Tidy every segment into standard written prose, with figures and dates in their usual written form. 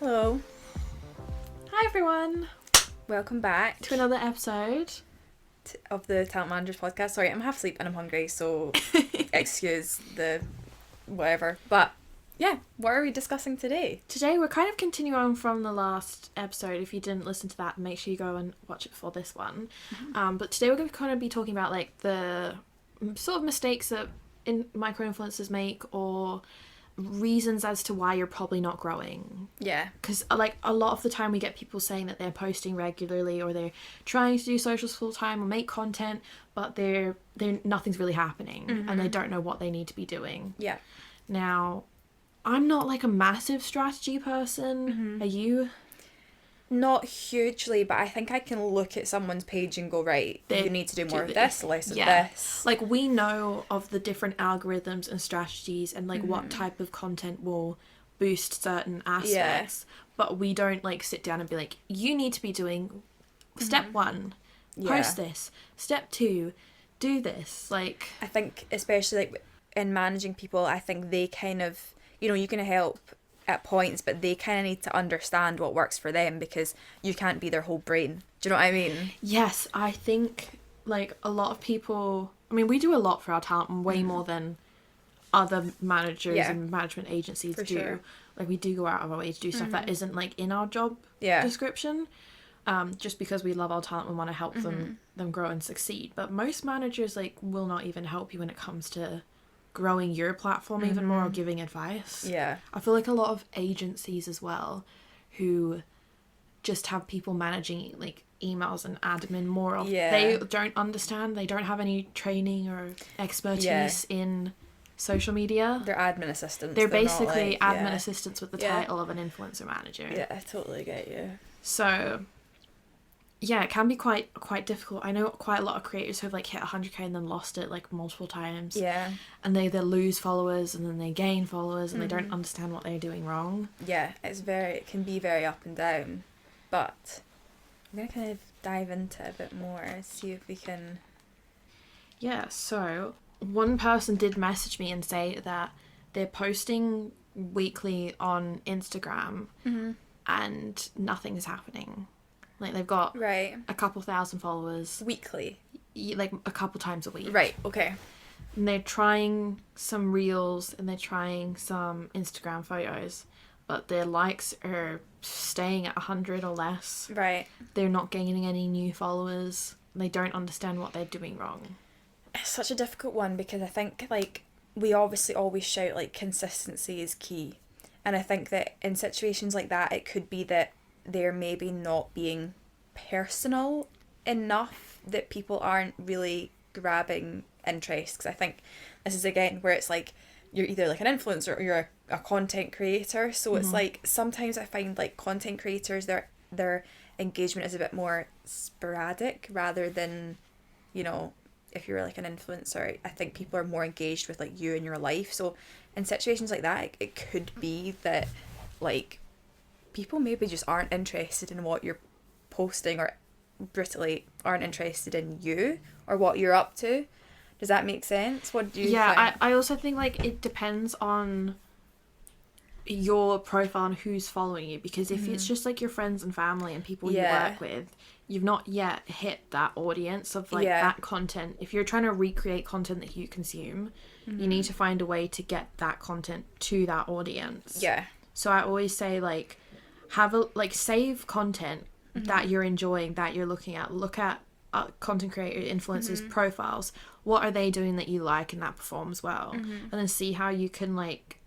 Hello. Hi everyone, Welcome back to another episode. of the Talent Managers podcast. Sorry, I'm half asleep and I'm hungry, so excuse the whatever. But yeah, what are we discussing today? Today we're kind of continuing on from the last episode. If you didn't listen to that, make sure you go and watch it for this one. But today we're going to kind of be talking about like the sort of mistakes that micro-influencers make, or reasons as to why you're probably not growing. Yeah. Because like a lot of the time we get people saying that they're posting regularly or they're trying to do socials full time or make content, but they're nothing's really happening and they don't know what they need to be doing. Yeah. Now, I'm not like a massive strategy person. Are you? Not hugely, but I think I can look at someone's page and go, right, you need to do more of this, less of this. Like, we know of the different algorithms and strategies and like what type of content will boost certain aspects, but we don't like sit down and be like, you need to be doing step 1, post this, step 2, do this. Like, I think especially like in managing people, I think they kind of, you can help at points, but they kind of need to understand what works for them, because you can't be their whole brain. Do you know what I mean? Yes, I think like a lot of people, I mean, we do a lot for our talent, way more than other managers and management agencies do. Sure. Like, we do go out of our way to do stuff that isn't like in our job description, just because we love our talent and want to help them grow and succeed. But most managers like will not even help you when it comes to growing your platform even more, or giving advice. Yeah. I feel like a lot of agencies as well who just have people managing like emails and admin more of, they don't understand, they don't have any training or expertise in social media. They're admin assistants. They're basically not, like, admin assistants with the title of an influencer manager. Yeah, I totally get you. So yeah, it can be quite difficult. I know quite a lot of creators who have like hit 100k and then lost it like multiple times. Yeah. And they either lose followers and then they gain followers and they don't understand what they're doing wrong. Yeah, it can be very up and down. But I'm going to kind of dive into it a bit more, see if we can... Yeah, so one person did message me and say that they're posting weekly on Instagram and nothing is happening. Like, they've got a couple thousand followers. Weekly? Like, a couple times a week. Right, okay. And they're trying some reels and they're trying some Instagram photos, but their likes are staying at 100 or less. Right. They're not gaining any new followers. They don't understand what they're doing wrong. It's such a difficult one, because I think, like, we obviously always shout, like, consistency is key. And I think that in situations like that, it could be that they're maybe not being personal enough, that people aren't really grabbing interest. Because I think this is again where it's like you're either like an influencer or you're a content creator. So it's like sometimes I find like content creators, their engagement is a bit more sporadic rather than, if you're like an influencer, I think people are more engaged with like you and your life. So in situations like that, it could be that like people maybe just aren't interested in what you're posting, or brutally aren't interested in you or what you're up to. Does that make sense? What do you think? I also think like it depends on your profile and who's following you, because if it's just like your friends and family and people you work with, you've not yet hit that audience of like that content. If you're trying to recreate content that you consume, you need to find a way to get that content to that audience. Yeah. So I always say like save content that you're enjoying, that you're looking at. Look at content creator influencers profiles. What are they doing that you like and that performs well? And then see how you can like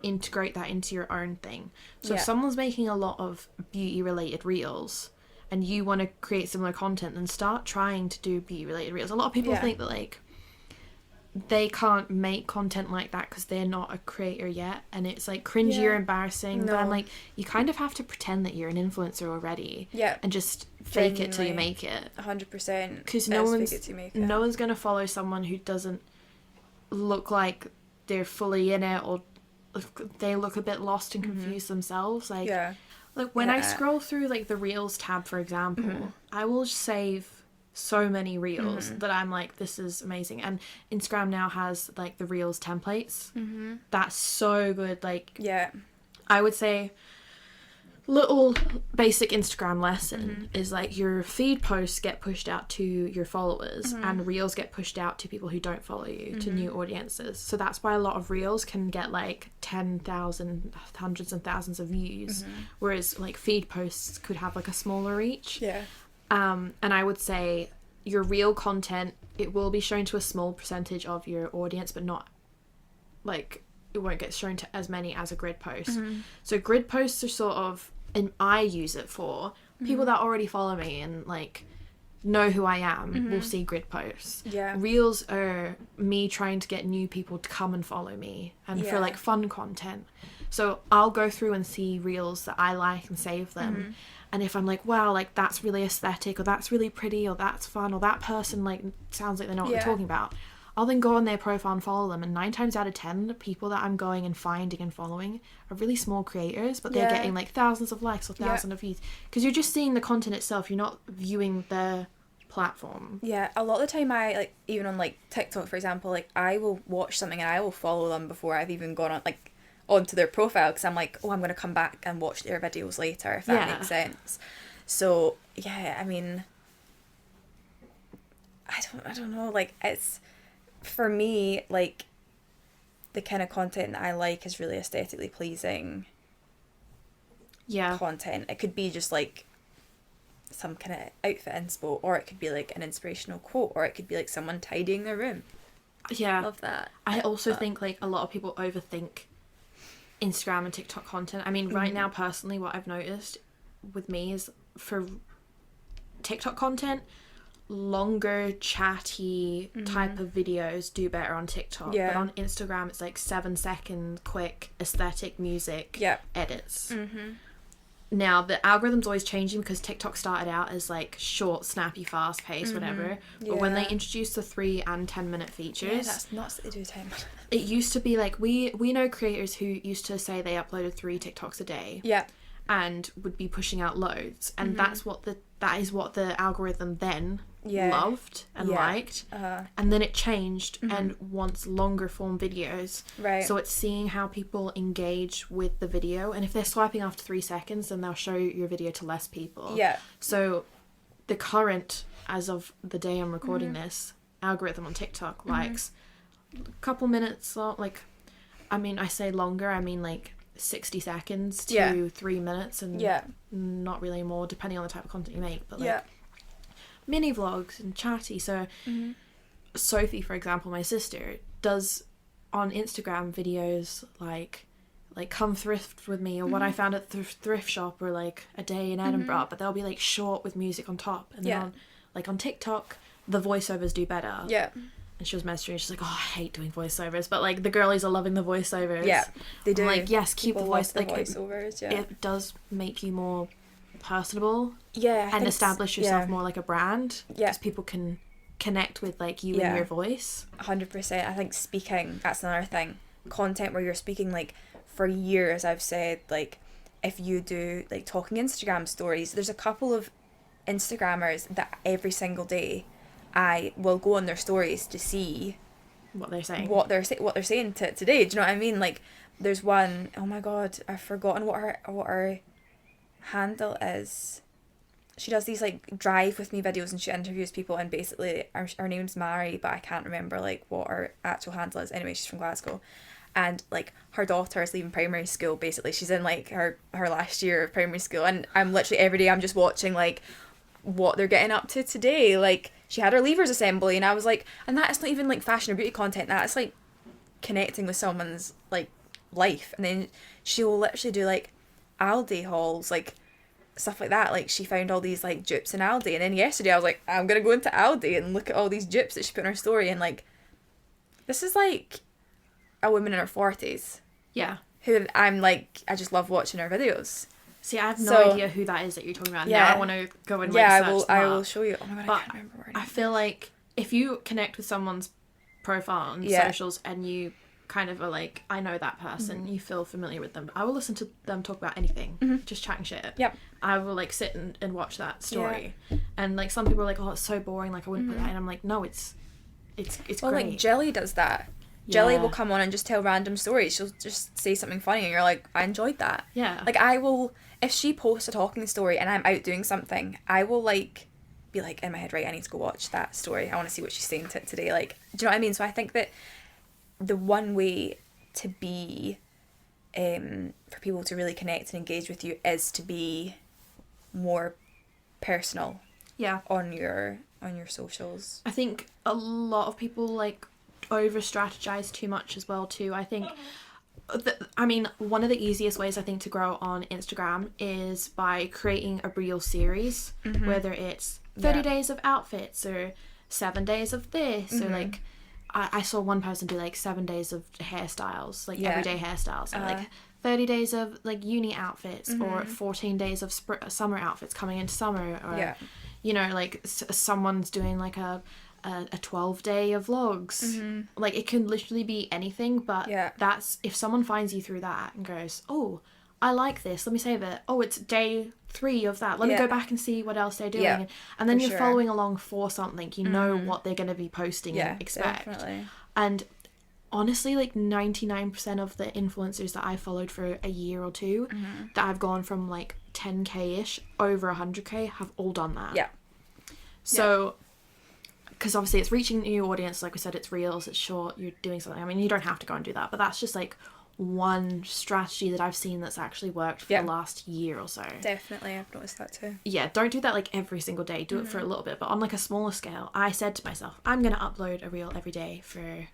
integrate that into your own thing. So if someone's making a lot of beauty related reels and you want to create similar content, then start trying to do beauty related reels. A lot of people think that like they can't make content like that because they're not a creator yet, and it's like cringy or embarrassing. But I'm like, you kind of have to pretend that you're an influencer already, and just fake it till you make it. 100%. Because no one's gonna follow someone who doesn't look like they're fully in it, or they look a bit lost and confused themselves. Like when I scroll through like the Reels tab, for example, I will save so many reels that I'm like, this is amazing. And Instagram now has like the Reels templates. That's so good. Like, I would say little basic Instagram lesson is like your feed posts get pushed out to your followers and reels get pushed out to people who don't follow you, to new audiences. So that's why a lot of reels can get like 10,000, hundreds and thousands of views, whereas like feed posts could have like a smaller reach. Yeah. And I would say your reel content, it will be shown to a small percentage of your audience, but not like, it won't get shown to as many as a grid post. So grid posts are sort of, and I use it for people that already follow me and like know who I am will see grid posts. Yeah. Reels are me trying to get new people to come and follow me and for Yeah. like fun content. So I'll go through and see reels that I like and save them. And if I'm like, wow, like that's really aesthetic, or that's really pretty, or that's fun, or that person like sounds like they know what Yeah. they're talking about, I'll then go on their profile and follow them. And 9 times out of 10, the people that I'm going and finding and following are really small creators, but they're Yeah. getting like thousands of likes or thousands of views. Because you're just seeing the content itself. You're not viewing their platform. Yeah, a lot of the time I, like, even on, like, TikTok, for example, like, I will watch something and I will follow them before I've even gone on, like, onto their profile, because I'm like, oh, I'm going to come back and watch their videos later, if that Yeah. makes sense. So, yeah, I mean, I don't know, like, it's, for me, like, the kind of content that I like is really aesthetically pleasing Yeah. content. It could be just, like, some kind of outfit inspo, or it could be, like, an inspirational quote, or it could be, like, someone tidying their room. Yeah. Love that. I also think like a lot of people overthink Instagram and TikTok content. I mean, right now, personally, what I've noticed with me is for TikTok content, longer, chatty type of videos do better on TikTok. Yeah. But on Instagram, it's like 7-second, quick, aesthetic music Yeah. edits. Now, the algorithm's always changing because TikTok started out as like short, snappy, fast paced, whatever. But when they Yeah. introduced the 3 and 10-minute features, Yeah, that's nuts that they do time. it used to be like we know creators who used to say they uploaded 3 TikToks a day Yeah. and would be pushing out loads, and that is what the algorithm then Yeah. loved and Yeah. liked, and then it changed and wants longer form videos. Right. So it's seeing how people engage with the video, and if they're swiping after 3 seconds, then they'll show your video to less people. Yeah. So the current, as of the day I'm recording this, algorithm on TikTok likes a couple minutes long, like, I mean, I say longer, I mean like 60 seconds to Yeah. 3 minutes, and Yeah. not really more, depending on the type of content you make, but like Yeah. mini vlogs and chatty. So Sophie, for example, my sister, does on Instagram videos like come thrift with me, or what I found at the thrift shop, or like a day in Edinburgh, but they'll be like short with music on top. And Yeah. then on TikTok, the voiceovers do better. Yeah. And she was messaging, she's like, oh, I hate doing voiceovers, but like the girlies are loving the voiceovers. Yeah. They do. I'm like, yes, keep People the love voice, the like voiceovers. Yeah. it does make you more personable Yeah. I and think establish yourself more like a brand. Yeah. Because people can connect with like you Yeah. and your voice. 100%. I think speaking, that's another thing. Content where you're speaking, like, for years I've said, like, if you do, like, talking Instagram stories, there's a couple of Instagrammers that every single day I will go on their stories to see What they're saying. what they're saying today. Do you know what I mean? Like, there's one, oh my god, I've forgotten what her handle is. She does these like drive with me videos and she interviews people, and basically her name's Mary, but I can't remember like what her actual handle is. Anyway, she's from Glasgow, and like her daughter is leaving primary school. Basically, she's in like her last year of primary school, and I'm literally every day I'm just watching like what they're getting up to today. Like, she had her leavers assembly, and I was like, and that's not even like fashion or beauty content, that's like connecting with someone's like life. And then she'll literally do like Aldi hauls, like stuff like that. Like, she found all these like dupes in Aldi, and then yesterday I was like, I'm gonna go into Aldi and look at all these dupes that she put in her story. And like, this is like a woman in her 40s Yeah. who I'm like, I just love watching her videos. See, I have no So- idea who that is that you're talking about. Yeah. Now I want to go and like, Yeah, search I them will up. show you. Oh my god, But I can't remember her name. I feel like if you connect with someone's profile on Yeah. socials and you kind of are like, I know that person, you feel familiar with them, I will listen to them talk about anything, just chatting shit. Yep. I will like sit and watch that story. And like some people are like, oh, it's so boring, like I wouldn't put that in. I'm like, no, it's Well, great. like Jelly does that. Jilly Yeah. will come on and just tell random stories. She'll just say something funny and you're like, I enjoyed that. Yeah. Like, I will, if she posts a talking story and I'm out doing something, I will, like, be like, in my head, right, I need to go watch that story. I want to see what she's saying today. Like, do you know what I mean? So I think that the one way to be, for people to really connect and engage with you is to be more personal Yeah. on your socials. I think a lot of people like over strategize too much as well too. I think one of the easiest ways I think to grow on Instagram is by creating a reel series, whether it's 30 days of outfits or 7 days of this or like I saw one person do like 7 days of hairstyles, like everyday hairstyles, and like 30 days of like uni outfits or 14 days of summer outfits coming into summer, or you know, like someone's doing like a 12-day of vlogs. Like it can literally be anything, but that's if someone finds you through that and goes, oh, I like this, let me save it, oh, it's day 3 of that, let me go back and see what else they're doing, and then you're following along for something, you know what they're going to be posting and expect. Definitely. And honestly, like 99% of the influencers that I followed for a year or two that I've gone from like 10k-ish over 100k have all done that. So because obviously it's reaching a new audience, like we said, it's reels, it's short, you're doing something. I mean, you don't have to go and do that, but that's just like one strategy that I've seen that's actually worked for the last year or so. Definitely, I've noticed that too. Yeah, don't do that like every single day, do it for a little bit, but on like a smaller scale. I said to myself, I'm gonna upload a reel every day for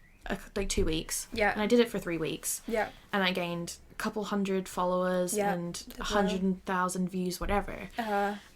like 2 weeks, and I did it for 3 weeks, and I gained a couple hundred followers and 100,000 views, whatever.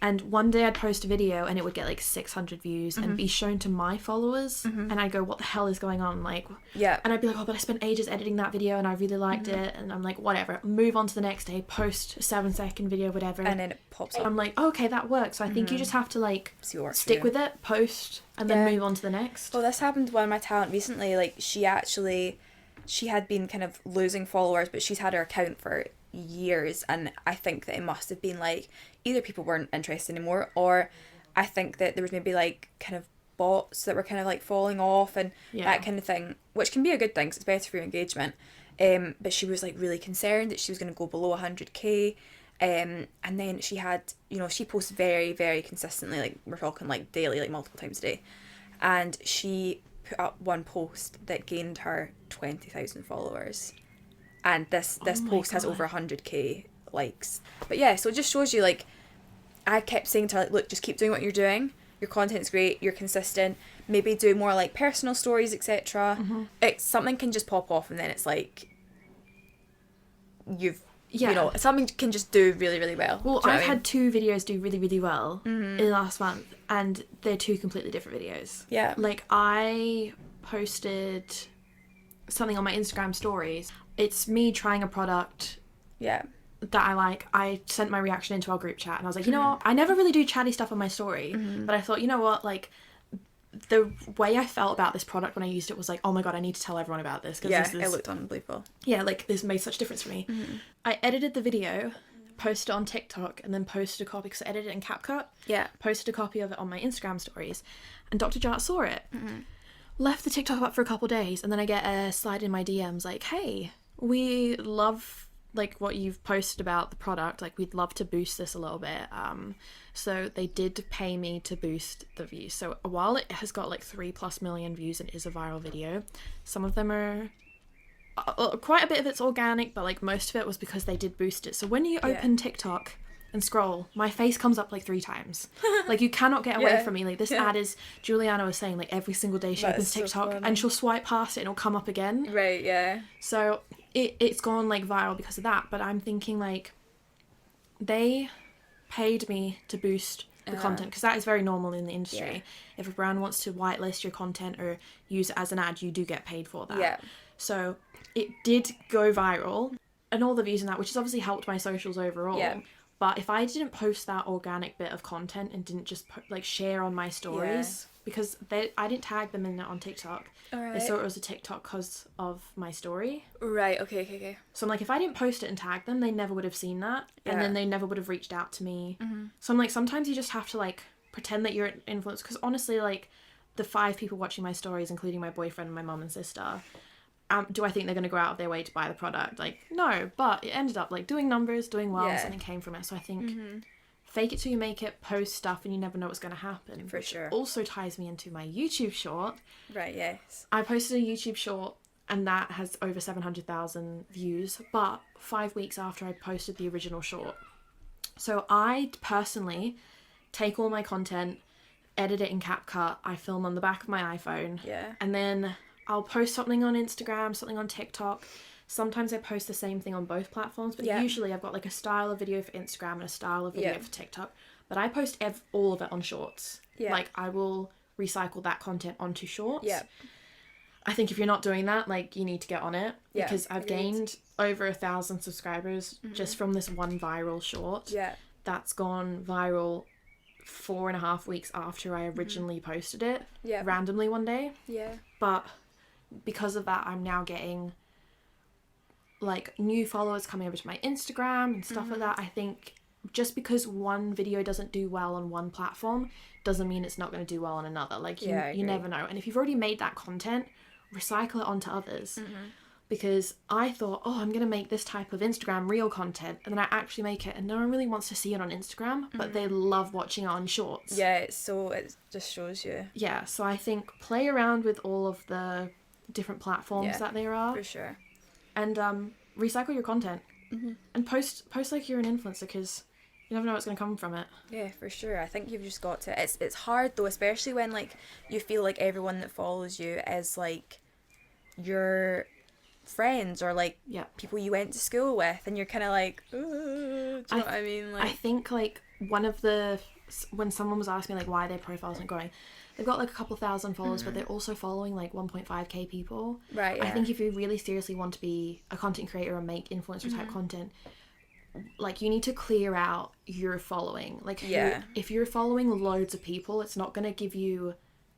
And one day I'd post a video and it would get like 600 views and be shown to my followers, and I'd go, what the hell is going on, like, and I'd be like, oh, but I spent ages editing that video and I really liked it, and I'm like, whatever, move on to the next day, post a 7-second video, whatever, and then it pops up. I'm like, oh, okay, that works. So I think you just have to like stick with it, post, and then move on to the next. Well, this happened to one of my talent recently. Like, she had been kind of losing followers, but she's had her account for years, and I think that it must have been like either people weren't interested anymore, or I think that there was maybe like kind of bots that were kind of like falling off and that kind of thing, which can be a good thing because it's better for your engagement. But she was like really concerned that she was going to go below 100k. And then she had, you know, she posts very, very consistently, like we're talking like daily, like multiple times a day, and she put up one post that gained her 20,000 followers, and this post has over 100k likes. But yeah, so it just shows you, like, I kept saying to her, like, look, just keep doing what you're doing, your content's great, you're consistent, maybe do more like personal stories, etc. Something can just pop off and then it's like you know, something can just do really, really well. Well, I've had 2 videos do really, really well in the last month, and they're 2 completely different videos. Yeah. Like, I posted something on my Instagram stories. It's me trying a product that I like. I sent my reaction into our group chat, and I was like, you know what? I never really do chatty stuff on my story, but I thought, you know what? Like, the way I felt about this product when I used it was like, oh my god, I need to tell everyone about this. Cause it looked unbelievable. Yeah, like, this made such a difference for me. I edited the video, posted it on TikTok, and then posted a copy, because I edited it in CapCut. Posted a copy of it on my Instagram stories, and Dr. Jart saw it. Left the TikTok up for a couple days, and then I get a slide in my DMs like, hey, we love like what you've posted about the product, like we'd love to boost this a little bit. So they did pay me to boost the views. So while it has got like 3+ million views and is a viral video, some of them are quite a bit of it's organic, but like most of it was because they did boost it. So when you open TikTok and scroll, my face comes up like 3 times. Like, you cannot get away from me. Like, this ad is, Juliana was saying, like, every single day she opens TikTok and she'll swipe past it and it'll come up again. Right, yeah. So it's gone like viral because of that. But I'm thinking, like, they paid me to boost the content, because that is very normal in the industry. If a brand wants to whitelist your content or use it as an ad, you do get paid for that. So it did go viral, and all the views and that, which has obviously helped my socials overall. But if I didn't post that organic bit of content and didn't just like share on my stories, because I didn't tag them in it on TikTok. They saw it was a TikTok because of my story. Right, okay. So I'm like, if I didn't post it and tag them, they never would have seen that. And then they never would have reached out to me. So I'm like, sometimes you just have to like pretend that you're an influencer. Because honestly, like, the 5 people watching my stories, including my boyfriend, my mum and sister, Do I think they're going to go out of their way to buy the product? Like, no, but it ended up like doing numbers, doing well, and something came from it. So I think fake it till you make it, post stuff, and you never know what's going to happen. For sure. Also ties me into my YouTube short. Right, yes. I posted a YouTube short and that has over 700,000 views, but 5 weeks after I posted the original short. So I personally take all my content, edit it in CapCut, I film on the back of my iPhone, and then I'll post something on Instagram, something on TikTok. Sometimes I post the same thing on both platforms, but usually I've got like a style of video for Instagram and a style of video for TikTok. But I post all of it on Shorts. Yeah. Like, I will recycle that content onto Shorts. Yeah. I think if you're not doing that, like, you need to get on it. Yeah. Because I've gained over 1,000 subscribers just from this one viral short. Yeah. That's gone viral 4.5 weeks after I originally posted it. Yeah. Randomly one day. Yeah. But because of that, I'm now getting like new followers coming over to my Instagram and stuff like that. I think just because one video doesn't do well on one platform doesn't mean it's not going to do well on another. Like, you never know. And if you've already made that content, recycle it onto others. Because I thought, oh, I'm going to make this type of Instagram reel content, and then I actually make it and no one really wants to see it on Instagram, but they love watching it on Shorts. Yeah, it just shows you. Yeah, so I think play around with all of the different platforms that there are. For sure. And recycle your content. And post like you're an influencer, because you never know what's going to come from it. Yeah, for sure. I think you've just got to... It's hard, though, especially when, like, you feel like everyone that follows you is, like, your friends or, like, people you went to school with, and you're kind of like, do you know what I mean? Like, I think, like, when someone was asking me, like, why their profile isn't growing, they've got, like, a couple thousand followers, but they're also following, like, 1.5k people. Right, yeah. I think if you really seriously want to be a content creator and make influencer-type content, like, you need to clear out your following. Like, if you're following loads of people, it's not going to give you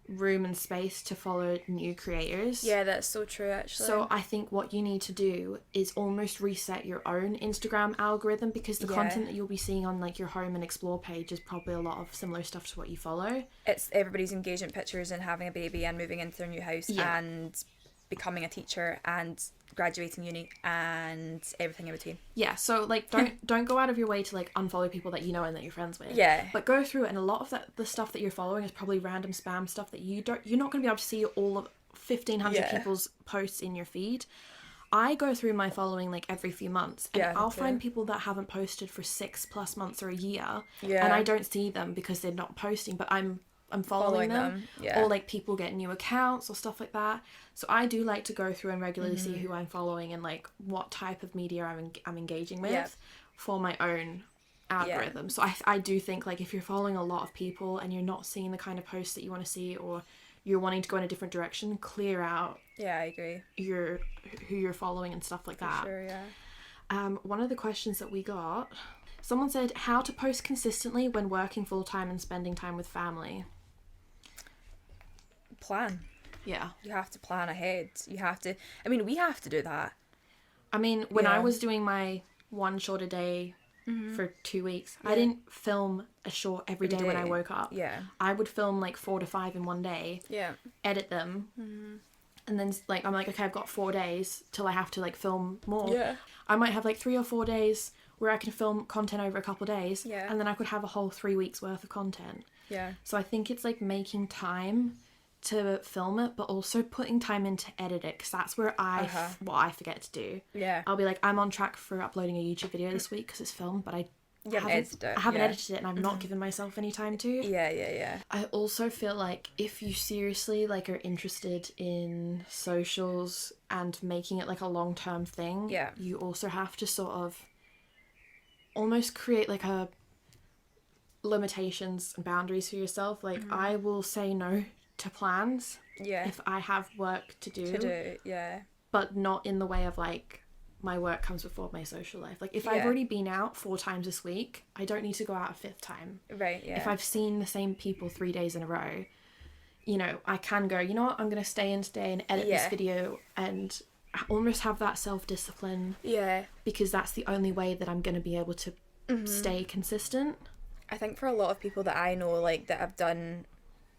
room and space to follow new creators. Yeah, that's so true, actually. So I think what you need to do is almost reset your own Instagram algorithm, because the content that you'll be seeing on, like, your home and explore page is probably a lot of similar stuff to what you follow. It's everybody's engagement pictures and having a baby and moving into their new house and becoming a teacher and graduating uni and everything in between. Yeah, so, like, don't go out of your way to, like, unfollow people that you know and that you're friends with. Yeah. But go through it, and a lot of the stuff that you're following is probably random spam stuff that you're not going to be able to see all of 1,500 people's posts in your feed. I go through my following, like, every few months, and I'll find people that haven't posted for 6+ months or a year, and I don't see them because they're not posting, but I'm following them. Or, like, people get new accounts or stuff like that. So I do like to go through and regularly see who I'm following and, like, what type of media I'm engaging with for my own algorithm. So I do think, like, if you're following a lot of people and you're not seeing the kind of posts that you want to see, or you're wanting to go in a different direction, clear out I agree. who you're following and stuff like that. For sure, yeah. One of the questions that we got, someone said, how to post consistently when working full-time and spending time with family. Plan. Yeah. You have to plan ahead. You have to... I mean, we have to do that. I mean, when I was doing my one short a day for 2 weeks, I didn't film a short every day when I woke up. Yeah. I would film, like, 4 to 5 in one day. Yeah. Edit them. And then, like, I'm like, okay, I've got 4 days till I have to, like, film more. Yeah. I might have, like, 3 or 4 days where I can film content over a couple of days. Yeah. And then I could have a whole 3 weeks worth of content. Yeah. So I think it's, like, making time to film it, but also putting time in to edit it, because that's where what I forget to do. Yeah. I'll be like, I'm on track for uploading a YouTube video this week because it's filmed, but I haven't edited it, and I've not given myself any time to. Yeah. I also feel like if you seriously, like, are interested in socials and making it, like, a long-term thing, you also have to sort of almost create, like, a limitations and boundaries for yourself. Like, I will say no to plans if I have work to do, but not in the way of, like, my work comes before my social life. Like, if I've already been out 4 times this week, I don't need to go out a 5th time. Right. Yeah. If I've seen the same people 3 days in a row, you know, I can go, you know what, I'm gonna stay in today and edit this video, and almost have that self-discipline. Yeah. Because that's the only way that I'm gonna be able to stay consistent. I think for a lot of people that I know, like, that have done,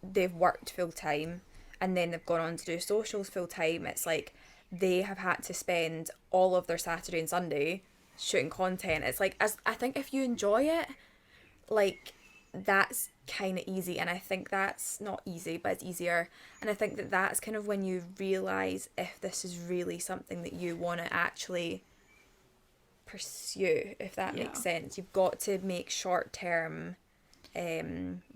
they've worked full time and then they've gone on to do socials full time, it's like they have had to spend all of their Saturday and Sunday shooting content. It's like, as I think if you enjoy it, like, that's kind of easy. And I think that's not easy, but it's easier. And I think that that's kind of when you realise if this is really something that you want to actually pursue, if that makes sense. You've got to make short-term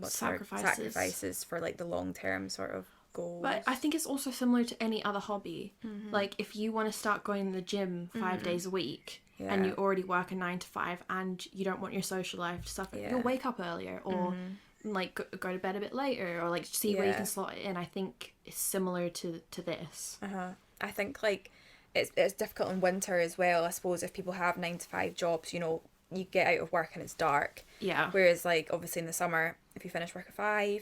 sacrifices for like the long-term sort of goals. But I think it's also similar to any other hobby. Like, if you want to start going to the gym 5 days a week, and you already work a 9 to 5 and you don't want your social life to suffer, you'll wake up earlier, or like go to bed a bit later, or like see where you can slot it in. I think it's similar to this. I think like it's difficult in winter as well. I suppose if people have 9 to 5 jobs, you know, you get out of work and it's dark. Yeah. Whereas like obviously in the summer, if you finish work at 5,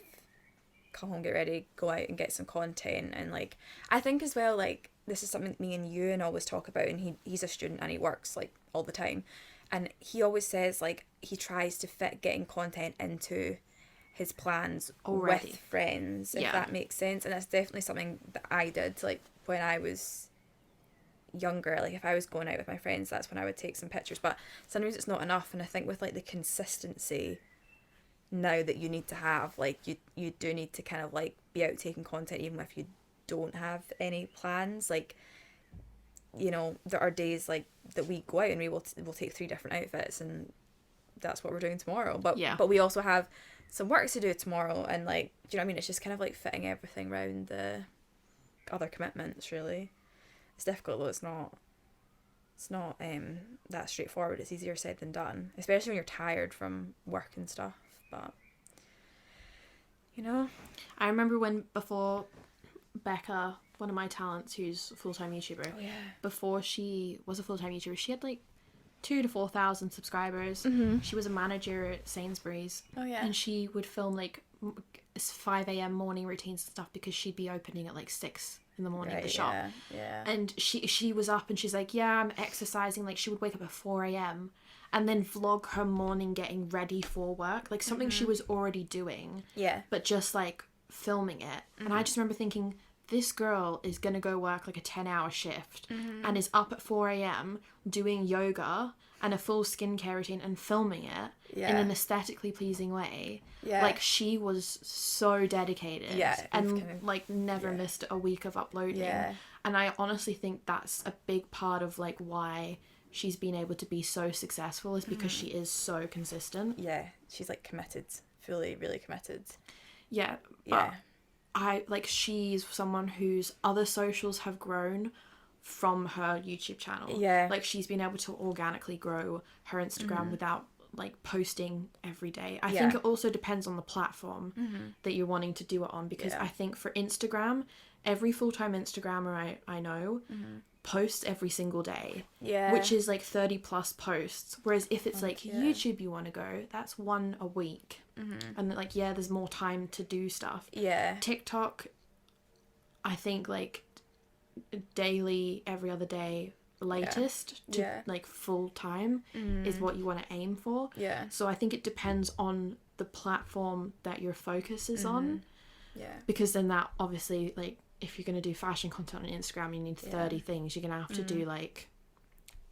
come home, get ready, go out and get some content. And like I think as well, like, this is something that me and Ewan always talk about, and he's a student and he works like all the time, and he always says like he tries to fit getting content into his plans already with friends, if that makes sense. And that's definitely something that I did like when I was younger. Like if I was going out with my friends, that's when I would take some pictures, but sometimes it's not enough. And I think with like the consistency now that you need to have, like you do need to kind of like be out taking content even if you don't have any plans. Like, you know, there are days like that we go out and we'll take 3 different outfits, and that's what we're doing tomorrow, but we also have some work to do tomorrow, and like, do you know what I mean? It's just kind of like fitting everything around the other commitments. Really, it's difficult though. It's not that straightforward. It's easier said than done, especially when you're tired from work and stuff. But you know, I remember before Becca, one of my talents, who's a full-time YouTuber, before she was a full-time YouTuber, she had like 2,000 to 4,000 subscribers. She was a manager at Sainsbury's, and she would film like 5 a.m. morning routines and stuff, because she'd be opening at like 6 in the morning at the shop. And she was up and she's like, I'm exercising. Like, she would wake up at 4 a.m. and then vlog her morning getting ready for work, like something she was already doing, but just like filming it. And I just remember thinking, this girl is gonna go work like a 10-hour shift and is up at 4 a.m. doing yoga and a full skincare routine and filming it in an aesthetically pleasing way. Like, she was so dedicated and like never missed a week of uploading. And I honestly think that's a big part of like why she's been able to be so successful, is because she is so consistent. She's like committed, really committed. But I like, she's someone whose other socials have grown from her YouTube channel. Like, she's been able to organically grow her Instagram without like posting every day. I think it also depends on the platform that you're wanting to do it on, because I think for Instagram, every full-time Instagrammer I know posts every single day, which is like 30 plus posts, whereas if it's like YouTube you want to go, that's 1 a week. And like, there's more time to do stuff. TikTok, I think like daily, every other day latest to like full time is what you want to aim for. So I think it depends on the platform that your focus is on, because then that obviously, like, if you're going to do fashion content on Instagram, you need 30 things. You're going to have to do like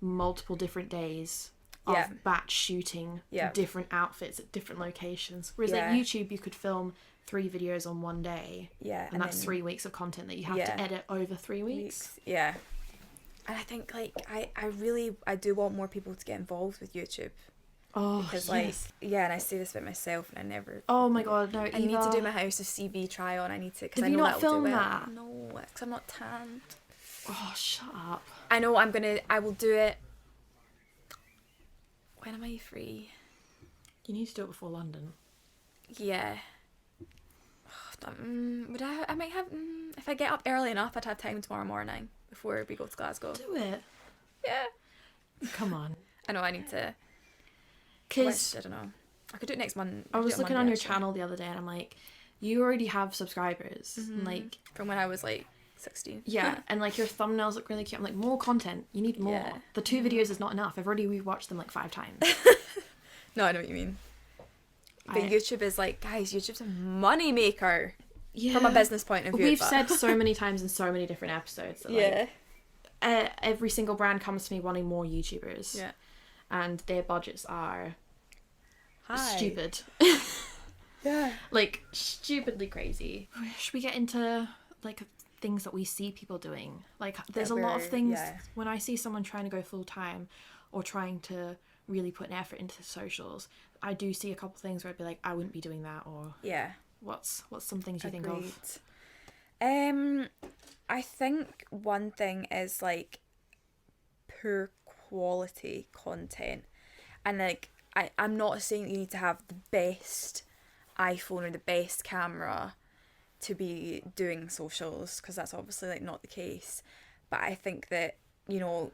multiple different days of batch shooting different outfits at different locations, whereas like YouTube, you could film 3 videos on one day, and that's then 3 weeks of content that you have to edit over 3 weeks. And I think like I do want more people to get involved with YouTube. Because like and I say this about myself, and I never. Oh my god, no! I need to do my House of CB try on. I need to, because I know you not that'll film do that? Well. No, because I'm not tanned. Oh, shut up! I know I will do it. When am I free? You need to do it before London. Yeah. Would I might have if I get up early enough, I'd have time tomorrow morning before we go to Glasgow. Do it. Yeah. Come on. I know I need to. Because I don't know. I could do it next Monday. I was looking on your channel the other day, and I'm like, you already have subscribers, like from when I was like 16. And like your thumbnails look really cute. I'm like, more content. You need more. The 2 videos is not enough. I've already rewatched them like 5 times. No, I know what you mean. But YouTube is like, guys, YouTube's a money maker. From a business point of view. We've said so many times in so many different episodes that like, every single brand comes to me wanting more YouTubers. Yeah. And their budgets are Hi. stupid. Yeah. Like, stupidly crazy. Should we get into, like, things that we see people doing? Like, there's a lot of things, when I see someone trying to go full-time or trying to really put an effort into socials, I do see a couple of things where I'd be like, I wouldn't be doing that, or Yeah. what's some things you think of? I think one thing is, like, poor quality content. And, like, I'm not saying that you need to have the best iPhone or the best camera to be doing socials, because that's obviously, like, not the case. But I think that, you know,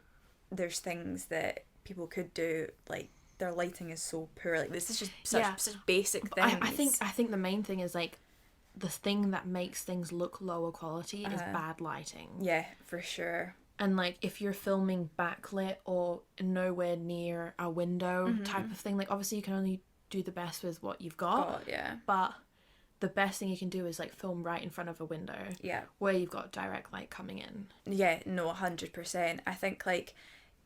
there's things that people could do, like, their lighting is so poor. Like, this is just such basic things. I think the main thing is, like, the thing that makes things look lower quality is bad lighting. Yeah, for sure. And, like, if you're filming backlit or nowhere near a window type of thing, like, obviously you can only do the best with what you've got. Yeah. But the best thing you can do is, like, film right in front of a window. Yeah. Where you've got direct light coming in. Yeah, no, 100%. I think, like,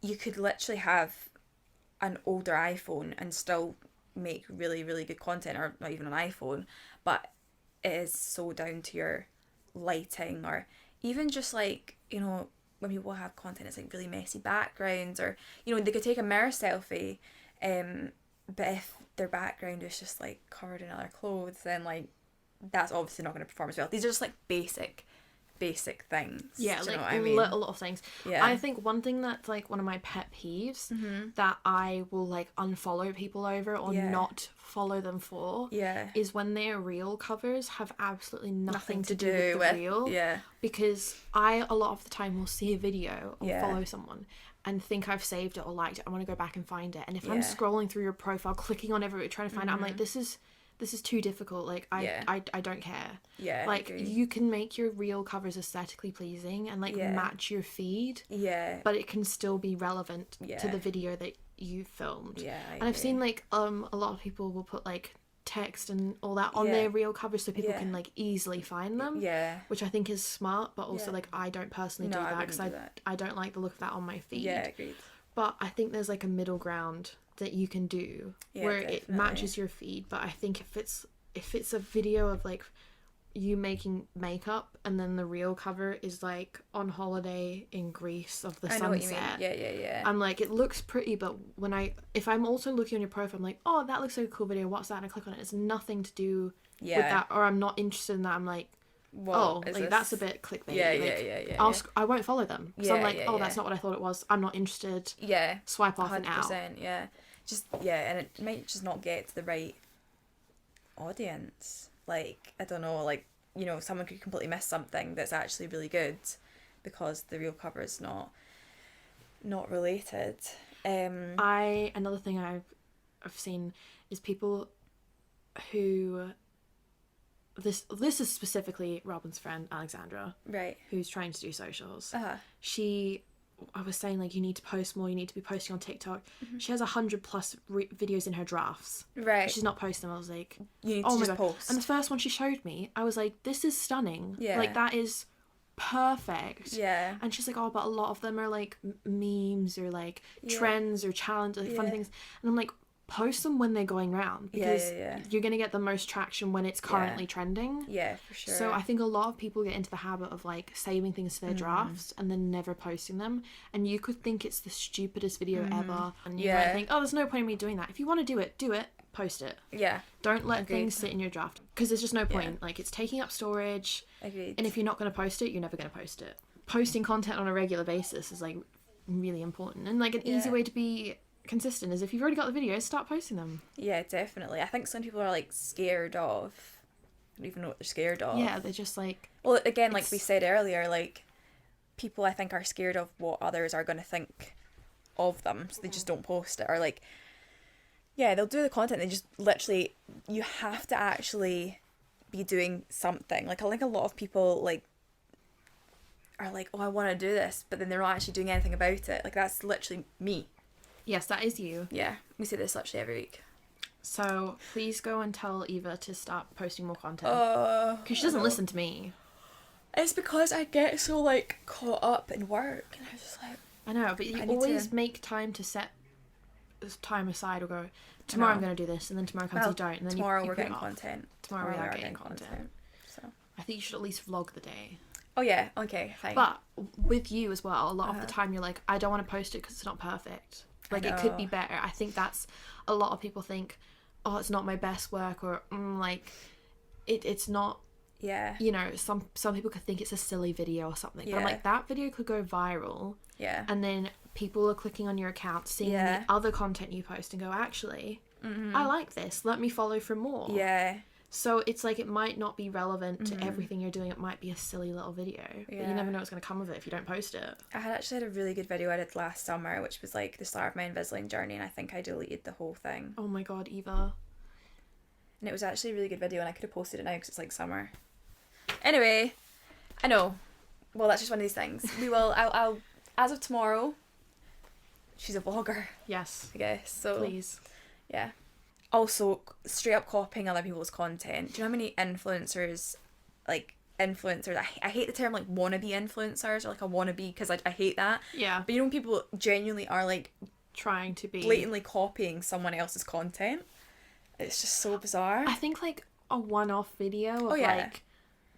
you could literally have an older iPhone and still make really, really good content, or not even an iPhone, but it is so down to your lighting, or even just, like, you know, when people have content, it's like really messy backgrounds, or, you know, they could take a mirror selfie, but if their background is just, like, covered in other clothes, then, like, that's obviously not going to perform as well. These are just, like, basic things. Yeah, do like, you know what I mean? little things. Yeah. I think one thing that's, like, one of my pet peeves that I will, like, unfollow people over or not follow them for is when their reel covers have absolutely nothing to do with the reel. Yeah. Because a lot of the time will see a video or follow someone and think I've saved it or liked it. I want to go back and find it. And if I'm scrolling through your profile, clicking on everywhere, trying to find it, I'm like, this is too difficult. Like, I don't care. Yeah. Like, you can make your reel covers aesthetically pleasing and, like, match your feed. Yeah. But it can still be relevant to the video that you filmed. Yeah. And I've seen, like, a lot of people will put, like, text and all that on their reel covers so people can, like, easily find them. Yeah. Which I think is smart, but also, like, I don't personally do that because I don't like the look of that on my feed. Yeah, agreed. But I think there's, like, a middle ground that you can do where it matches your feed. But I think if it's a video of, like, you making makeup and then the reel cover is, like, on holiday in Greece of the sunset. I know what you mean. Yeah. I'm like, it looks pretty, but if I'm also looking on your profile, I'm like, oh, that looks like a cool video, what's that? And I click on it, it's nothing to do with that, or I'm not interested in that. I'm like, that's a bit clickbait. Yeah. I won't follow them. So I'm like, that's not what I thought it was. I'm not interested. Yeah. Swipe off and out. 100%, yeah. And it might just not get to the right audience. Like, I don't know, like, you know, someone could completely miss something that's actually really good because the real cover is not related. Another thing I've seen is people who this is specifically Robin's friend Alexandra, right, who's trying to do socials. I was saying, like, you need to post more, you need to be posting on TikTok. She has 100 plus videos in her drafts. Right. She's not posting them. I was like, you need to just post. And the first one she showed me, I was like, this is stunning. Yeah. Like, that is perfect. Yeah. And she's like, oh, but a lot of them are, like, memes or, like, trends or challenges, like, funny things. And I'm like, post them when they're going round, because you're going to get the most traction when it's currently trending. Yeah, for sure. So I think a lot of people get into the habit of, like, saving things to their drafts and then never posting them, and you could think it's the stupidest video ever, and you might think, oh, there's no point in me doing that. If you want to do it, post it. Yeah. Don't let things sit in your draft, because there's just no point. Like, it's taking up storage. Agreed. And if you're not going to post it, you're never going to post it. Posting content on a regular basis is, like, really important, and, like, an easy way to be consistent is if you've already got the videos, start posting them. Yeah, definitely. I think some people are, like, scared of, I don't even know what they're scared of. Yeah, they're just like, well, again, like we said earlier, like, people, I think, are scared of what others are going to think of them, so they just don't post it. Or, like, they'll do the content, they just literally, you have to actually be doing something. Like, I think a lot of people, like, are like, oh, I want to do this, but then they're not actually doing anything about it. Like, that's literally me. Yes, that is you. Yeah, we say this literally every week. So please go and tell Eva to start posting more content. Because she doesn't listen to me. It's because I get so like caught up in work, and I was just like, I know, but you I need always to- make time to set time aside or go, tomorrow I'm know. going to do this, and then tomorrow comes Well, you don't, and then tomorrow you we're put it getting off. content. Tomorrow we are getting content. So. I think you should at least vlog the day. Oh yeah. Okay. Fine. But with you as well, a lot of Uh-huh. the time you're like, I don't want to post it because it's not perfect. Like, it could be know. better. I think that's a lot of people think, oh, it's not my best work, or like it's not. Yeah. You know, some people could think it's a silly video or something. But I'm Yeah. like, that video could go viral, Yeah. and then people are clicking on your account, seeing Yeah. the other content you post, and go, actually, I like this. Let me follow for more. Yeah. So it's like, it might not be relevant to everything you're doing. It might be a silly little video. But you Yeah. never know what's going to come of it if you don't post it. I had actually had a really good video I did last summer, which was like the start of my Invisalign journey, and I think I deleted the whole thing. Oh my god, Eva. And it was actually a really good video, and I could have posted it now because it's like summer. Anyway, I know. Well, that's just one of these things. We will. I'll. As of tomorrow. She's a vlogger, Yes. I guess. So Please. yeah. Also, straight up copying other people's content. Do you know how many influencers, I hate the term like wannabe influencers or like a wannabe because I hate that. Yeah. But you know when people genuinely are like Trying to be. blatantly copying someone else's content? It's just so bizarre. I think like a one-off video of Oh, yeah. like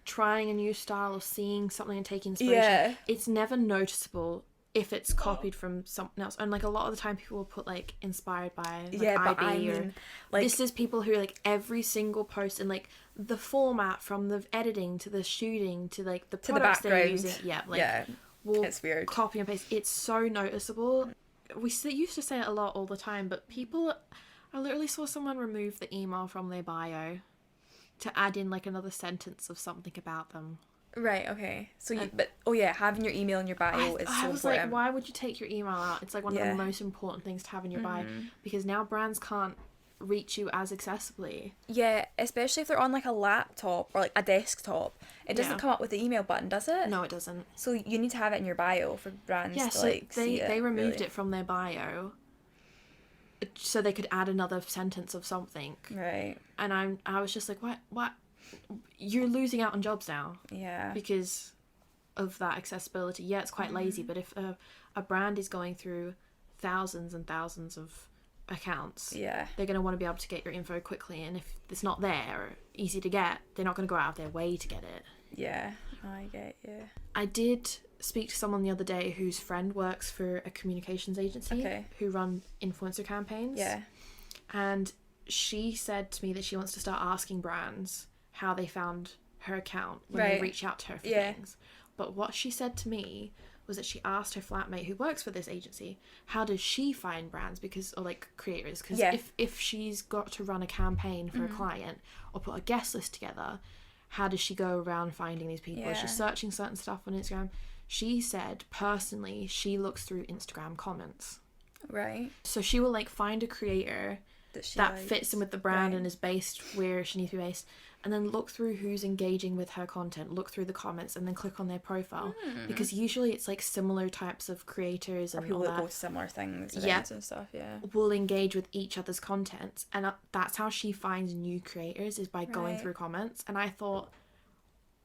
trying a new style or seeing something and taking inspiration. Yeah. It's never noticeable if it's copied from something else. And like a lot of the time people will put like inspired by like Yeah, but IB I or mean, like, this is people who like every single post and like the format from the editing to the shooting to like the to the products they're background. using. Yeah, like Yeah, will it's weird. copy and paste. It's so noticeable. We used to say it a lot all the time, but people, I literally saw someone remove the email from their bio to add in like another sentence of something about them. Right, okay. So you, but oh yeah, having your email in your bio is I so was important. like, why would you take your email out? It's like one of Yeah. the most important things to have in your bio, because now brands can't reach you as accessibly. Yeah, especially if they're on like a laptop or like a desktop. It doesn't Yeah. come up with the email button, does it? No, it doesn't. So you need to have it in your bio for brands Yeah, to so like see they removed really. it from their bio so they could add another sentence of something. Right. And I was just like, what? You're losing out on jobs now Yeah. because of that accessibility. Yeah, it's quite lazy, but if a brand is going through thousands and thousands of accounts, Yeah. they're going to want to be able to get your info quickly, and if it's not there or easy to get, they're not going to go out of their way to get it. Yeah. I get you. I did speak to someone the other day whose friend works for a communications agency Okay. who run influencer campaigns. Yeah. And she said to me that she wants to start asking brands how they found her account when they Right. reach out to her for Yeah. things. But what she said to me was that she asked her flatmate who works for this agency, how does she find brands or like creators? Because Yeah. if she's got to run a campaign for a client or put a guest list together, how does she go around finding these people? Is she Yeah. searching certain stuff on Instagram? She said personally she looks through Instagram comments. Right. So she will like find a creator She that likes. fits in with the brand Right. and is based where she needs to be based, and then look through who's engaging with her content, look through the comments, and then click on their profile, because usually it's like similar types of creators Or and people all that go that to similar things, Yeah. events and stuff. Yeah. will engage with each other's content, and that's how she finds new creators, is by going Right. through comments. And I thought,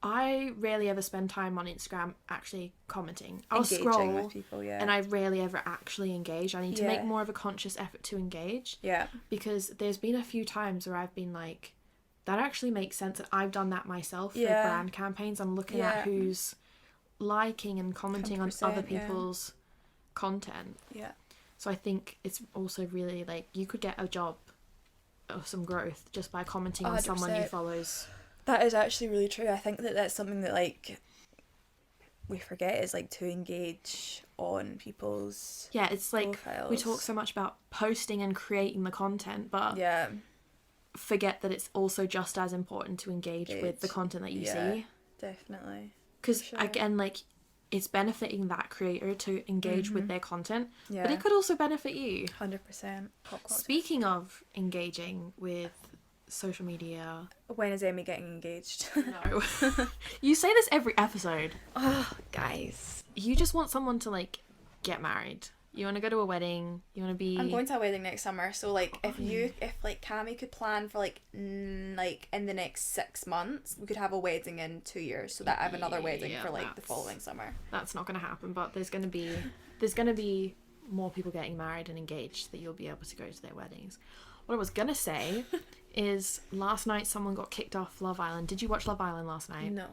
I rarely ever spend time on Instagram actually commenting. I'll Engaging scroll with people. Yeah. and I rarely ever actually engage. I need to make Yeah. more of a conscious effort to engage. Yeah. Because there's been a few times where I've been like, that actually makes sense. And I've done that myself for Yeah. brand campaigns. I'm looking Yeah. at who's liking and commenting on 100%, other yeah. people's content. Yeah. So I think it's also really like, you could get a job or some growth just by commenting on someone you 100%. follows. That is actually really true. I think that that's something that like we forget is like to engage on people's Yeah, it's like we profiles. talk so much about posting and creating the content, but Yeah. forget that it's also just as important to engage with the content that you Yeah. see. Definitely. Because sure. again, like, it's benefiting that creator to engage with their content, Yeah. but it could also benefit you. 100%. Speaking of engaging with social media, When is Emmy getting engaged? no, you say this every episode. Oh, guys. You just want someone to like get married. You want to go to a wedding. You want to be... I'm going to a wedding next summer, so like if like Cammy could plan for like like in the next 6 months, we could have a wedding in 2 years, so that I have another wedding for like the following summer. That's not going to happen, but there's going to be more people getting married and engaged that you'll be able to go to their weddings. What I was going to say is last night someone got kicked off Love Island. Did you watch Love Island last night? No.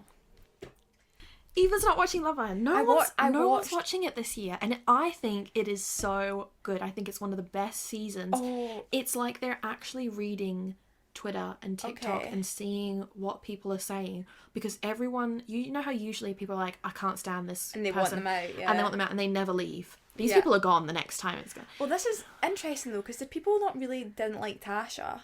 Eva's not watching Love Island. No one's watching it this year. And I think it is so good. I think it's one of the best seasons. Oh. It's like they're actually reading Twitter and TikTok and seeing what people are saying. Because everyone, you know how usually people are like, I can't stand this And they person. want them out, yeah. And they want them out and they never leave. These people are gone the next time it's going. Well, this is interesting though, because the people didn't like Tasha.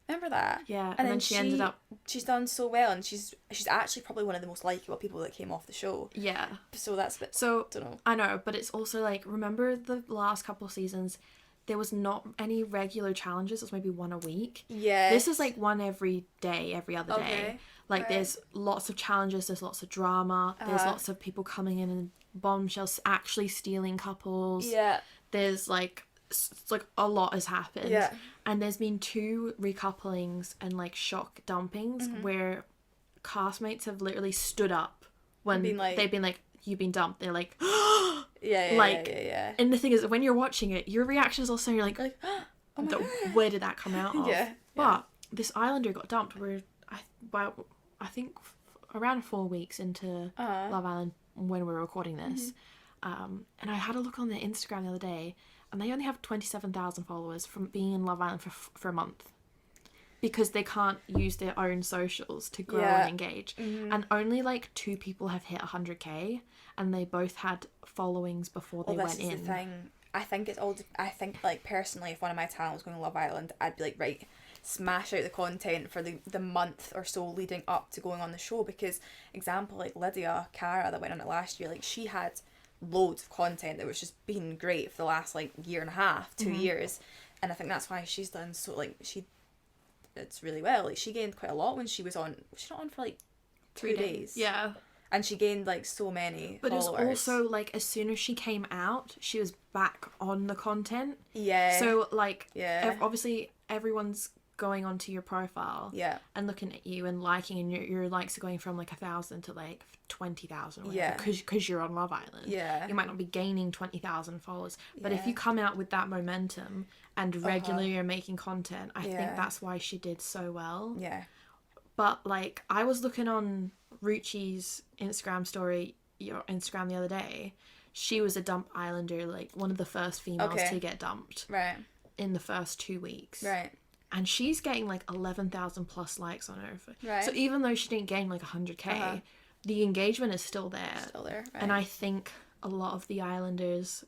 Remember that? Yeah, and then she ended up... She's done so well, and she's actually probably one of the most likeable people that came off the show. Yeah. So that's a bit... So, don't know. I know, but it's also like, remember the last couple of seasons, there was not any regular challenges. It was maybe one a week. Yeah. This is like one every day, every other day. Like there's lots of challenges, there's lots of drama, there's lots of people coming in and bombshells, actually stealing couples. Yeah. There's like a lot has happened. Yeah. And there's been 2 recouplings and like shock dumpings where castmates have literally stood up when they've been like, you've been dumped. They're like, yeah. And the thing is, when you're watching it, your reaction is also, you're like oh my God. where did that come out of? Yeah. But this Islander got dumped where I think around 4 weeks into Love Island when we were recording this. And I had a look on their Instagram the other day, and they only have 27,000 followers from being in Love Island for a month. Because they can't use their own socials to grow and engage. And only like 2 people have hit 100k, and they both had followings before they went in. This is the thing. I think like personally, if one of my talent was going to Love Island, I'd be like, right, smash out the content for the month or so leading up to going on the show, because example like Lydia Cara that went on it last year, like she had loads of content that was just been great for the last like year and a half, 2 years, and I think that's why she's done so, like it's really well. Like she gained quite a lot when she was on. Was she not on for like 2 days? Yeah. And she gained like so many But followers. it was also like as soon as she came out, she was back on the content. Yeah. So like, yeah. Obviously everyone's going onto your profile. Yeah. And looking at you and liking, and your likes are going from like 1,000 to like 20,000. Yeah. Because you're on Love Island. Yeah. You might not be gaining 20,000 followers, but if you come out with that momentum and regularly you're making content, I think that's why she did so well. Yeah. But like, I was looking on Ruchi's Instagram story, your Instagram the other day. She was a dump Islander, like one of the first females to get dumped. Right. In the first 2 weeks. Right. And she's getting like 11,000 plus likes on her. Right. So even though she didn't gain like 100k, the engagement is still there. Still there. Right. And I think a lot of the Islanders,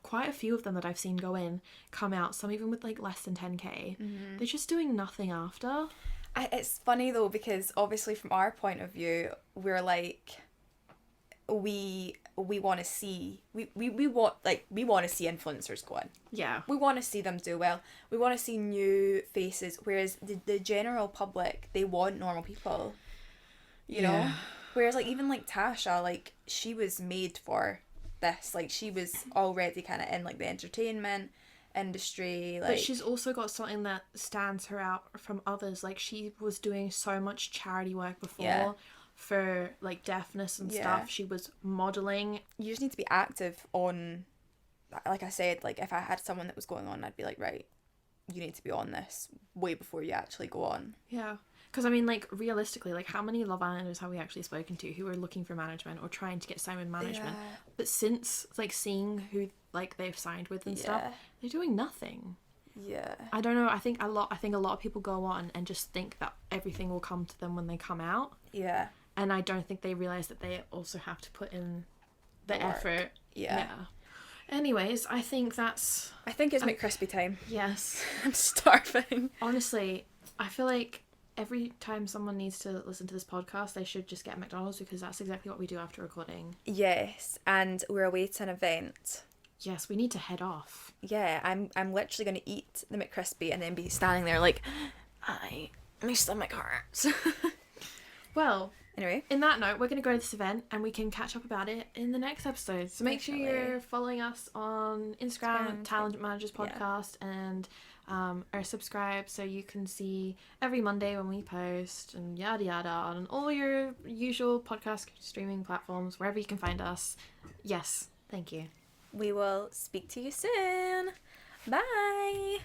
quite a few of them that I've seen go in, come out, some even with like less than 10k. They're just doing nothing after. It's funny though, because obviously from our point of view, we're like, we want to see we want to see influencers go in. Yeah. We want to see them do well. We want to see new faces, whereas the general public, they want normal people. You know? Whereas like even like Tasha, like she was made for this. Like she was already kind of in like the entertainment industry, like, but she's also got something that stands her out from others. Like she was doing so much charity work before for like deafness and stuff. She was modeling. You just need to be active on, like I said, like if I had someone that was going on, I'd be like, right, you need to be on this way before you actually go on. Yeah. Because I mean, like realistically, like how many Love Islanders have we actually spoken to who are looking for management or trying to get signed with management? But since like seeing who like they've signed with and stuff, they're doing nothing. Yeah. I don't know. I think a lot of people go on and just think that everything will come to them when they come out. Yeah. And I don't think they realize that they also have to put in the effort. Yeah. Anyways, I think it's McCrispy time. Yes. I'm starving. Honestly, I feel like every time someone needs to listen to this podcast, they should just get McDonald's, because that's exactly what we do after recording. Yes, and we're away to an event. Yes, we need to head off. Yeah, I'm literally going to eat the McCrispy and then be standing there like, my stomach hurts. Well, Anyway, in that note, we're going to go to this event and we can catch up about it in the next episode. So make sure you're following us on Instagram, Talent Managers Podcast, and are subscribed so you can see every Monday when we post, and yada yada, on all your usual podcast streaming platforms, wherever you can find us. Yes, thank you. we will speak to you soon. Bye.